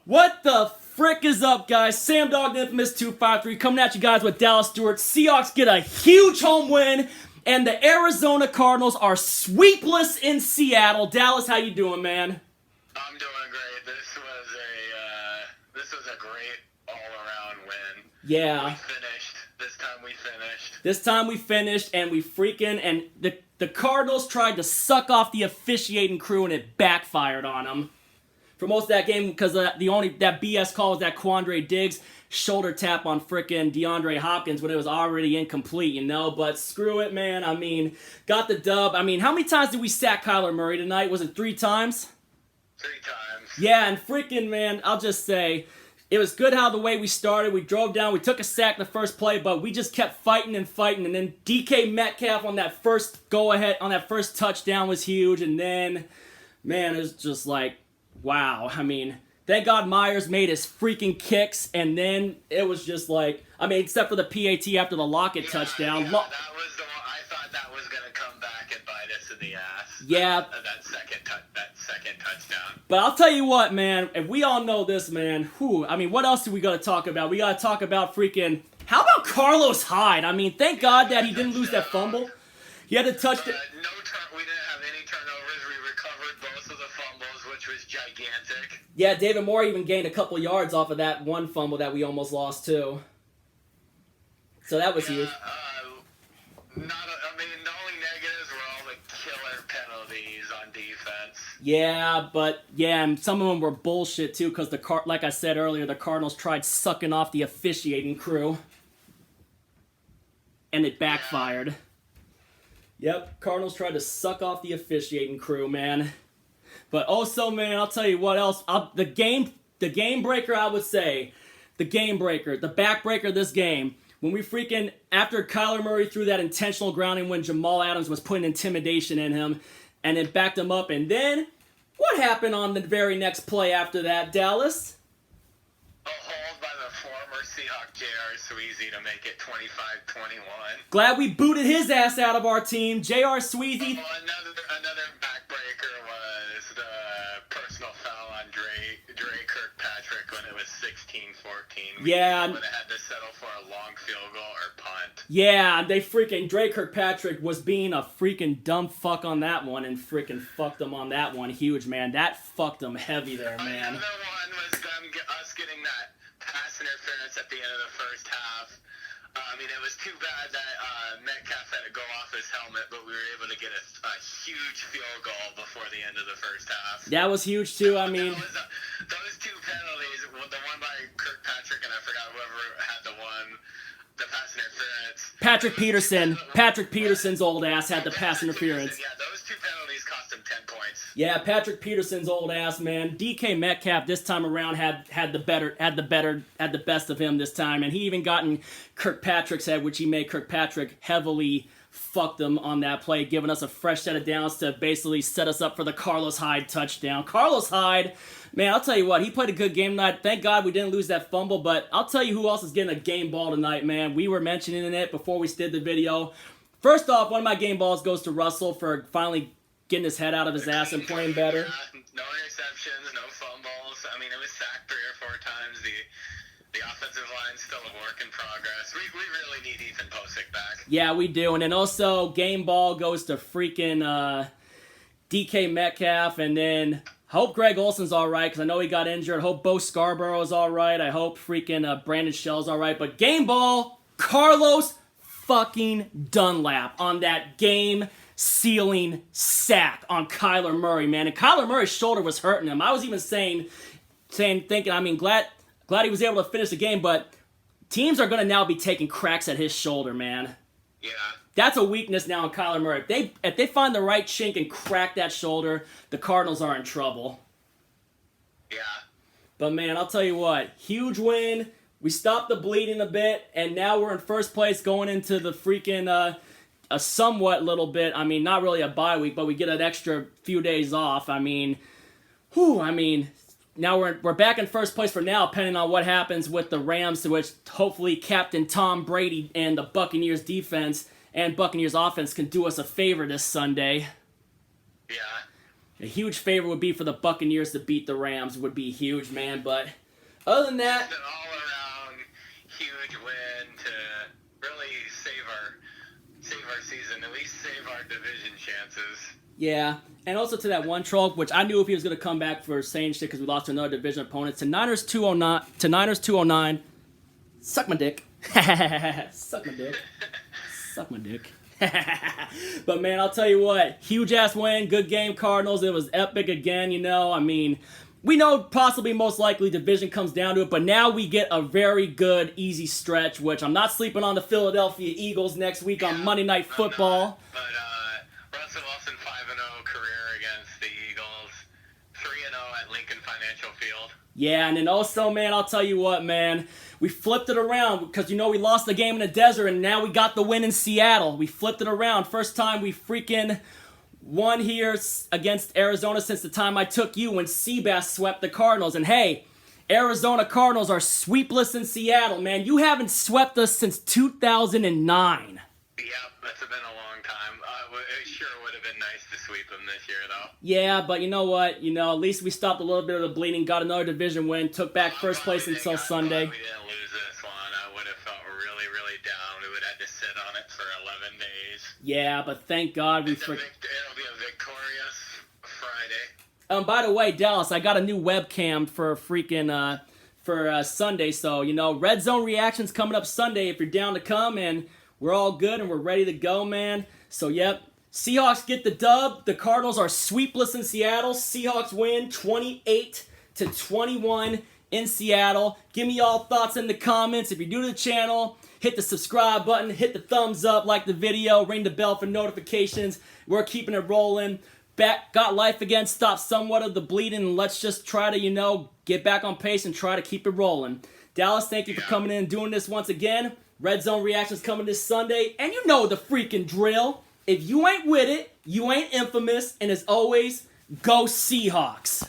What the frick is up, guys? Sam Dog the Infamous 253 coming at you guys with Dallas Stewart. Seahawks get a huge home win, and the Arizona Cardinals are sweepless in Seattle. Dallas, how you doing, man? I'm doing great. This was a great all-around win. Yeah. We finished. This time we finished, and we freaking and the Cardinals tried to suck off the officiating crew, and it backfired on them for most of that game because that BS call was that Quandre Diggs shoulder tap on frickin' DeAndre Hopkins when it was already incomplete, you know? But screw it, man. I mean, got the dub. I mean, how many times did we sack Kyler Murray tonight? Was it 3 times? 3 times. Yeah, and freaking, man, I'll just say, it was good how the way we started. We drove down, we took a sack the first play, but we just kept fighting, and then DK Metcalf on that first go-ahead, on that first touchdown was huge, and then, man, it was just like, wow. I mean, thank God Myers made his freaking kicks, and then it was just like, I mean, except for the PAT after the Lockett touchdown. Yeah, that was the one. I thought that was going to come back and bite us in the ass. Yeah. That second touchdown. But I'll tell you what, man, if we all know this, man, I mean, what else do we got to talk about? We got to talk about freaking, how about Carlos Hyde? I mean, thank God that he didn't lose that fumble. He had to touch the... We didn't have any turnovers. We recovered both of the fumbles, which was gigantic. Yeah, David Moore even gained a couple yards off of that one fumble that we almost lost, too. So that was huge. The only negatives were all the killer penalties on defense. Yeah, but, yeah, and some of them were bullshit, too, because, like I said earlier, the Cardinals tried sucking off the officiating crew. And it backfired. Yep, Cardinals tried to suck off the officiating crew, man. But also, man, I'll tell you what else. The game breaker, I would say. The game breaker, the backbreaker of this game. When we freaking, after Kyler Murray threw that intentional grounding when Jamal Adams was putting intimidation in him, and then backed him up, and then, what happened on the very next play after that, Dallas? A hold by the former Seahawk J.R. Sweezy to make it 25-21. Glad we booted his ass out of our team. J.R. Sweezy. Another backbreaker was the personal foul on Dre Kirkpatrick when it was 16-14. Yeah. We would have had to settle for a long field goal or punt. Yeah, Dre Kirkpatrick was being a freaking dumb fuck on that one and freaking fucked him on that one huge, man. That fucked him heavy there, man. Another one was us getting that pass interference at the end of the first half. It was too bad that Metcalf had to go off his helmet, but we were able to get a huge field goal before the end of the first half. That was huge, too. I mean... Those 2 penalties, the one by Kirkpatrick, and I forgot whoever had the pass interference. Patrick Peterson's old ass had the pass interference. Yeah, those 2 penalties cost him 10 points. Yeah, Patrick Peterson's old ass, man. DK Metcalf this time around had the best of him this time, and he even got in Kirkpatrick's head, which he made Kirkpatrick heavily fucked him on that play, giving us a fresh set of downs to basically set us up for the Carlos Hyde touchdown. Carlos Hyde, man, I'll tell you what, he played a good game tonight. Thank God we didn't lose that fumble, but I'll tell you who else is getting a game ball tonight, man. We were mentioning it before we did the video. First off, one of my game balls goes to Russell for finally getting his head out of his ass and playing better. No interceptions, no fumbles. It was sacked 3 or 4 times. The offensive line's still a work in progress. We really need Ethan Posick back. Yeah, we do. And then also, game ball goes to freaking DK Metcalf. And then hope Greg Olson's all right, because I know he got injured. Hope Bo Scarborough's all right. I hope freaking Brandon Shell's all right. But game ball, Carlos fucking Dunlap on that game-sealing sack on Kyler Murray, man. And Kyler Murray's shoulder was hurting him. I was even thinking, glad he was able to finish the game, but teams are going to now be taking cracks at his shoulder, man. Yeah. That's a weakness now in Kyler Murray. If they find the right chink and crack that shoulder, the Cardinals are in trouble. Yeah. But, man, I'll tell you what. Huge win. We stopped the bleeding a bit, and now we're in first place going into the freaking, a somewhat little bit. Not really a bye week, but we get an extra few days off. Now we're back in first place for now, depending on what happens with the Rams, to which hopefully Captain Tom Brady and the Buccaneers defense and Buccaneers offense can do us a favor this Sunday. Yeah. A huge favor would be for the Buccaneers to beat the Rams. Would be huge, man. But other than that, just an all-around huge win to really save our season, at least save our division chances. yeah. And also to that one troll, which I knew if he was going to come back for saying shit because we lost to another division opponent. To Niners 209. To Niners 209. Suck my dick. Suck my dick. Suck my dick. But man, I'll tell you what, huge ass win, good game, Cardinals. It was epic again, you know. I mean, we know possibly most likely division comes down to it, but now we get a very good, easy stretch, which I'm not sleeping on the Philadelphia Eagles next week on Monday Night Football. But Russell Wilson 5-0 career against the Eagles, 3-0 at Lincoln Financial Field. Yeah, and then also, man, I'll tell you what, man. We flipped it around because, you know, we lost the game in the desert and now we got the win in Seattle. We flipped it around. First time we freaking won here against Arizona since the time I took you when Seabass swept the Cardinals. And hey, Arizona Cardinals are sweepless in Seattle, man. You haven't swept us since 2009. Yep, that's been a long time. It sure would have been nice to sweep them this year, though. Yeah, but you know what? You know, at least we stopped a little bit of the bleeding, got another division win, took back first place until Sunday. We didn't lose this one. I would have felt really, really down. We would have had to sit on it for 11 days. Yeah, but thank God we... It'll be a victorious Friday. By the way, Dallas, I got a new webcam for freaking... for Sunday, so, you know, Red Zone Reactions coming up Sunday if you're down to come, and we're all good and we're ready to go, man. So, yep. Seahawks get the dub. The Cardinals are sweepless in Seattle. Seahawks win 28-21 in Seattle. Give me y'all thoughts in the comments. If you're new to the channel, hit the subscribe button, hit the thumbs up, like the video, ring the bell for notifications. We're keeping it rolling. Got life again, stop somewhat of the bleeding, and let's just try to, you know, get back on pace and try to keep it rolling. Dallas, thank you for coming in and doing this once again. Red Zone Reactions coming this Sunday, and you know the freaking drill. If you ain't with it, you ain't infamous, and as always, go Seahawks.